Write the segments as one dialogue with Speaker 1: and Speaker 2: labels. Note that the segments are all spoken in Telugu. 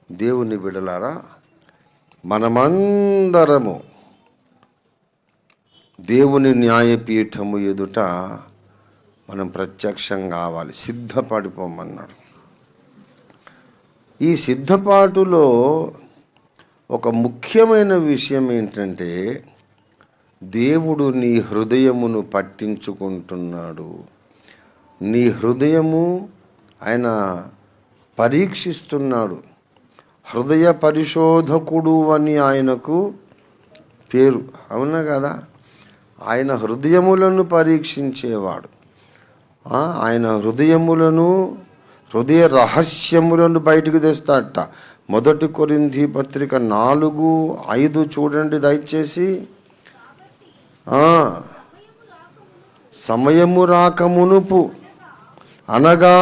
Speaker 1: దేవుని బిడ్డలారా, మనమందరము దేవుని న్యాయపీఠము ఎదుట మనం ప్రత్యక్షం కావాలి. సిద్ధపడిపోమన్నాడు. ఈ సిద్ధపాటులో ఒక ముఖ్యమైన విషయం ఏంటంటే, దేవుడు నీ హృదయమును పట్టించుకుంటున్నాడు. నీ హృదయము ఆయన పరీక్షిస్తున్నాడు. హృదయ పరిశోధకుడు అని ఆయనకు పేరు. అవునా కదా? ఆయన హృదయములను పరీక్షించేవాడు. ఆయన హృదయ రహస్యములను బయటకు తెస్తాడట. 1 కొరింథీ పత్రిక 4:5 చూడండి దయచేసి. సమయము రాకమునుపు అనగా,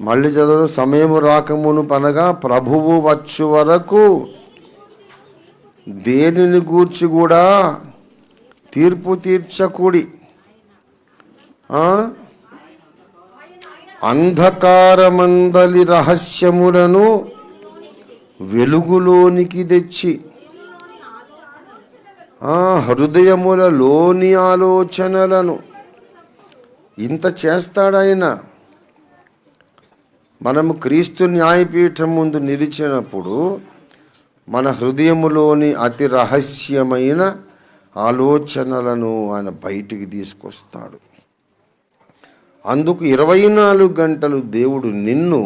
Speaker 1: మళ్ళీ చదువు, సమయము రాకమునుపు అనగా ప్రభువు వచ్చు వరకు దేనిని గూర్చి కూడా తీర్పు తీర్చకూడి, అంధకారమందలి రహస్యములను వెలుగులోనికి తెచ్చి హృదయములలోని ఆలోచనలను ఇంత చేస్తాడాయన. మనము క్రీస్తు న్యాయపీఠం ముందు నిలిచినప్పుడు మన హృదయములోని అతి రహస్యమైన ఆలోచనలను ఆయన బయటికి తీసుకొస్తాడు. అందుకు 24 గంటలు దేవుడు నిన్ను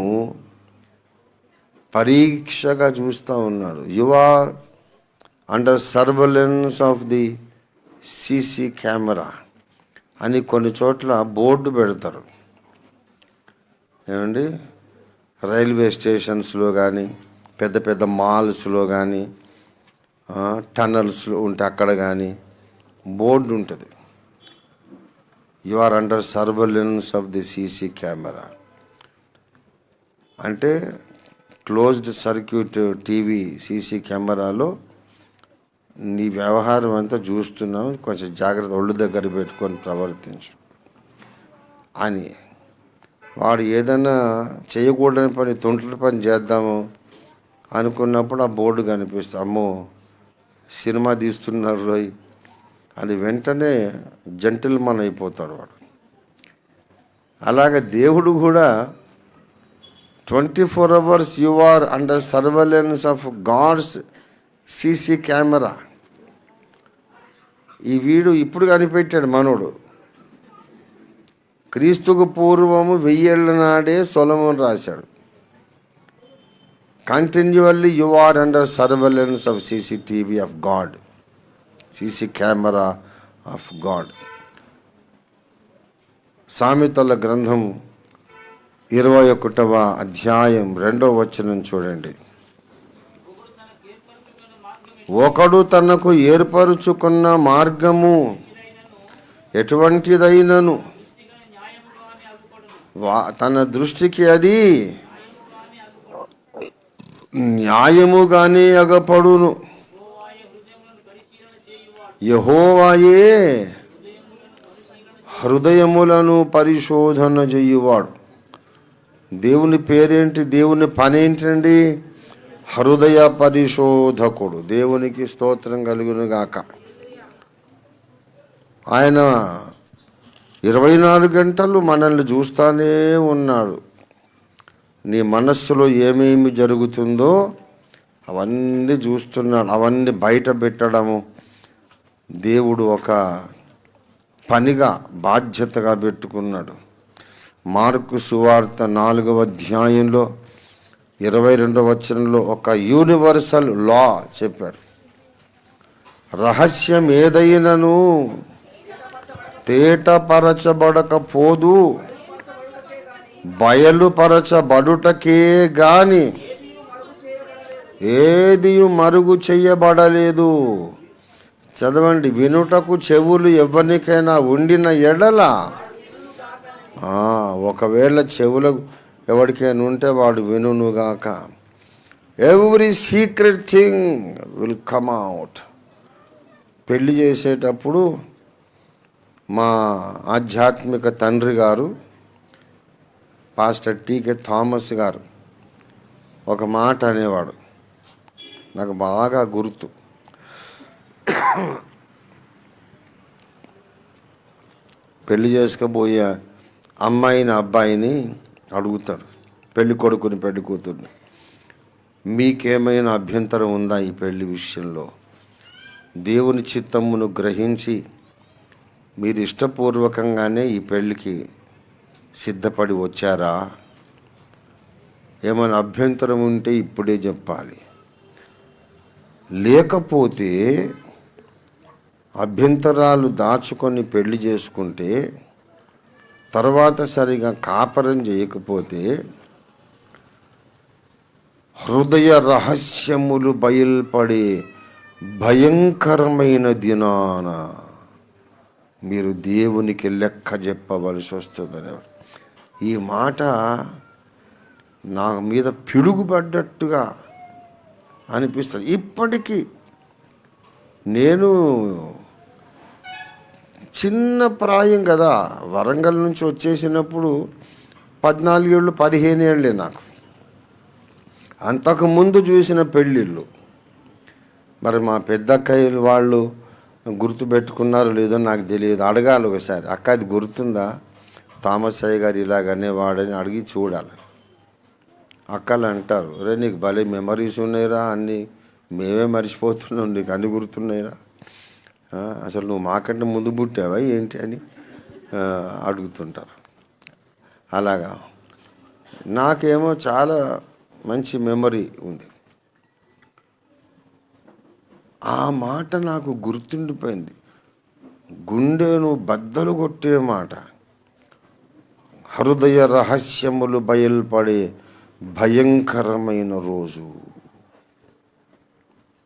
Speaker 1: పరీక్షగా చూస్తూ ఉన్నాడు. You are under surveillance of the CC camera అని కొన్ని చోట్ల బోర్డు పెడతారు. ఏమండి, రైల్వే స్టేషన్స్లో కానీ, పెద్ద పెద్ద మాల్స్లో కానీ, టన్నల్స్లో ఉంటే అక్కడ కానీ బోర్డు ఉంటుంది. You are under surveillance of the CC camera అంటే క్లోజ్డ్ సర్క్యూట్ టీవీ సీసీ కెమెరాలో నీ వ్యవహారం అంతా చూస్తున్నావు, కొంచెం జాగ్రత్త, ఒళ్ళు దగ్గర పెట్టుకొని ప్రవర్తించు అని. వాడు ఏదైనా చేయకూడని పని, తొంటల పని చేద్దాము అనుకున్నప్పుడు ఆ బోర్డు కనిపిస్తుంది. అమ్మో సినిమా తీస్తున్నారు రోయ్ అని వెంటనే జెంటిల్మన్ అయిపోతాడు వాడు. అలాగే దేవుడు కూడా 24 hours you are under surveillance of God's CC camera. ఈ వీడు ఇప్పుడు కనిపెట్టాడు మనోడు. క్రీస్తుకు పూర్వము 1000 ఏళ్ల నాడే సొలొమోను రాశాడు. Continually you are under surveillance of CCTV of God, CC camera of God. సామెతల గ్రంథం 21వ అధ్యాయం 2వ వచనం చూడండి. ఒకడు తనకు ఏర్పరుచుకున్న మార్గము ఎటువంటిదైనను తన దృష్టికి అది న్యాయముగానే అగపడును. యెహోవాయే హృదయములను పరిశోధన చేయువాడు. దేవుని పేరేంటి? దేవుని పని ఏంటండి? హృదయ పరిశోధకుడు. దేవునికి స్తోత్రం కలుగును గాక. ఆయన 24 గంటలు మనల్ని చూస్తూనే ఉన్నాడు. నీ మనస్సులో ఏమేమి జరుగుతుందో అవన్నీ చూస్తున్నాడు. అవన్నీ బయట పెట్టడము దేవుడు ఒక పనిగా, బాధ్యతగా పెట్టుకున్నాడు. మార్కు సువార్త 4వ అధ్యాయంలో 22వ వచనంలో ఒక యూనివర్సల్ లా చెప్పాడు. రహస్యం ఏదైనను తేటపరచబడకపోదు, బయలుపరచబడుటకే గాని ఏది మరుగు చెయ్యబడలేదు. చదవండి. వినుటకు చెవులు ఎవరికైనా ఉండిన ఎడల, ఒకవేళ చెవులకు ఎవరికైనా ఉంటే వాడు వినుగాక. Every secret thing will come out. పెళ్లి చేసేటప్పుడు మా ఆధ్యాత్మిక తండ్రి గారు పాస్టర్ టీకే థామస్ గారు ఒక మాట అనేవాడు, నాకు బాగా గుర్తు. పెళ్లి చేసుకోబోయే అమ్మాయిని అబ్బాయిని అడుగుతాడు, పెళ్లి కొడుకుని పెళ్లి కూతుర్ని, మీకేమైనా అభ్యంతరం ఉందా ఈ పెళ్లి విషయంలో? దేవుని చిత్తమును గ్రహించి మీరు ఇష్టపూర్వకంగానే ఈ పెళ్ళికి సిద్ధపడి వచ్చారా? ఏమైనా అభ్యంతరం ఉంటే ఇప్పుడే చెప్పాలి. లేకపోతే అభ్యంతరాలు దాచుకొని పెళ్లి చేసుకుంటే తర్వాత సరిగా కాపరం చేయకపోతే హృదయ రహస్యములు బయల్పడే భయంకరమైన దినాన మీరు దేవునికి లెక్క చెప్పవలసి వస్తుందని. ఈ మాట నా మీద పిడుగుపడ్డట్టుగా అనిపిస్తుంది ఇప్పటికీ. నేను చిన్న ప్రాయం కదా, వరంగల్ నుంచి వచ్చేసినప్పుడు 14 ఏళ్ళు 15 ఏళ్ళే నాకు. అంతకుముందు చూసిన పెళ్ళిళ్ళు మరి మా పెద్దక్కయ్యలు వాళ్ళు గుర్తుపెట్టుకున్నారో లేదో నాకు తెలియదు, అడగాలి ఒకసారి. అక్క అది గుర్తుందా, థామస్ అయ్య గారు ఇలాగనేవాడని అడిగి చూడాలి. అక్కలు అంటారు, రే నీకు భలే మెమరీస్ ఉన్నాయిరా, అన్నీ మేమే మర్చిపోతున్నాం, నీకు అన్నీ గుర్తున్నాయిరా, అసలు నువ్వు మాకంటే ముందు పుట్టావా ఏంటి అని అడుగుతుంటారు. అలాగా నాకేమో చాలా మంచి మెమరీ ఉంది. ఆ మాట నాకు గుర్తుండిపోయింది, గుండెను బద్దలు కొట్టే మాట. హృదయ రహస్యములు బయల్పడే భయంకరమైన రోజు.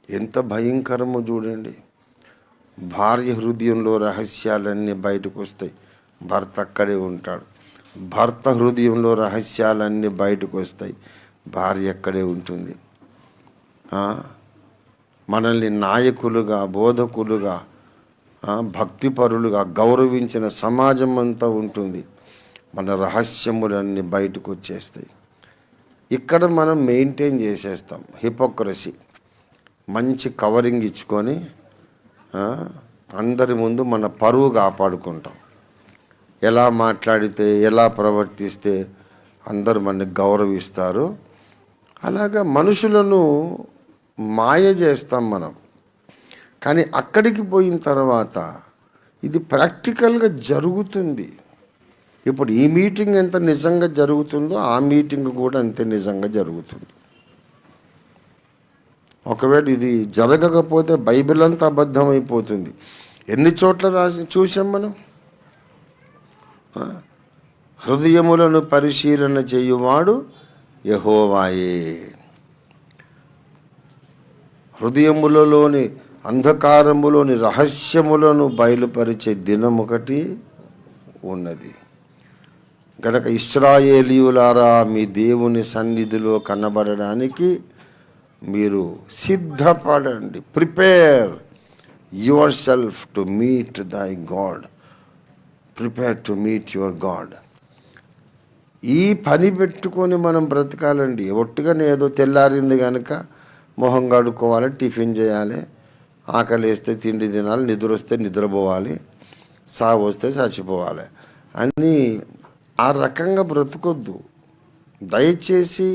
Speaker 1: ఎంత భయంకరమో చూడండి. భార్య హృదయంలో రహస్యాలన్నీ బయటకు వస్తాయి, భర్త అక్కడే ఉంటాడు. భర్త హృదయంలో రహస్యాలన్నీ బయటకు వస్తాయి, భార్య అక్కడే ఉంటుంది. మనల్ని నాయకులుగా, బోధకులుగా, భక్తిపరులుగా గౌరవించిన సమాజం అంతా ఉంటుంది, మన రహస్యములన్నీ బయటకు వచ్చేస్తాయి. ఇక్కడ మనం మెయింటైన్ చేసేస్తాం హిపోక్రసీ, మంచి కవరింగ్ ఇచ్చుకొని అందరి ముందు మన పరువు కాపాడుకుంటాం. ఎలా మాట్లాడితే, ఎలా ప్రవర్తిస్తే అందరూ మనని గౌరవిస్తారు. అలాగా మనుషులను మాయ చేస్తాం మనం. కానీ అక్కడికి పోయిన తర్వాత ఇది ప్రాక్టికల్గా జరుగుతుంది. ఇప్పుడు ఈ మీటింగ్ ఎంత నిజంగా జరుగుతుందో ఆ మీటింగ్ కూడా అంతే నిజంగా జరుగుతుంది. ఒకవేళ ఇది జరగకపోతే బైబిల్ అంతా అబద్ధమైపోతుంది. ఎన్ని చోట్ల చూసాం మనం. హృదయములను పరిశీలన చేయువాడు యెహోవాయే. హృదయములలోని అంధకారములోని రహస్యములను బయలుపరిచే దినం ఒకటి ఉన్నది. కనుక ఇశ్రాయేలీయులారా, మీ దేవుని సన్నిధిలో కనబడడానికి మీరు సిద్ధపడండి. Prepare yourself to meet thy God. Prepare to meet your God. ఈ పని పెట్టుకొని మనం బ్రతకాలండి. ఒట్టుగానే ఏదో తెల్లారింది కనుక మొహం కడుక్కోవాలి, టిఫిన్ చేయాలి, ఆకలి వేస్తే తిండి తినాలి, నిద్ర వస్తే నిద్రపోవాలి, సాగు వస్తే చచ్చిపోవాలి అని ఆ రకంగా బ్రతకొద్దు. దయచేసి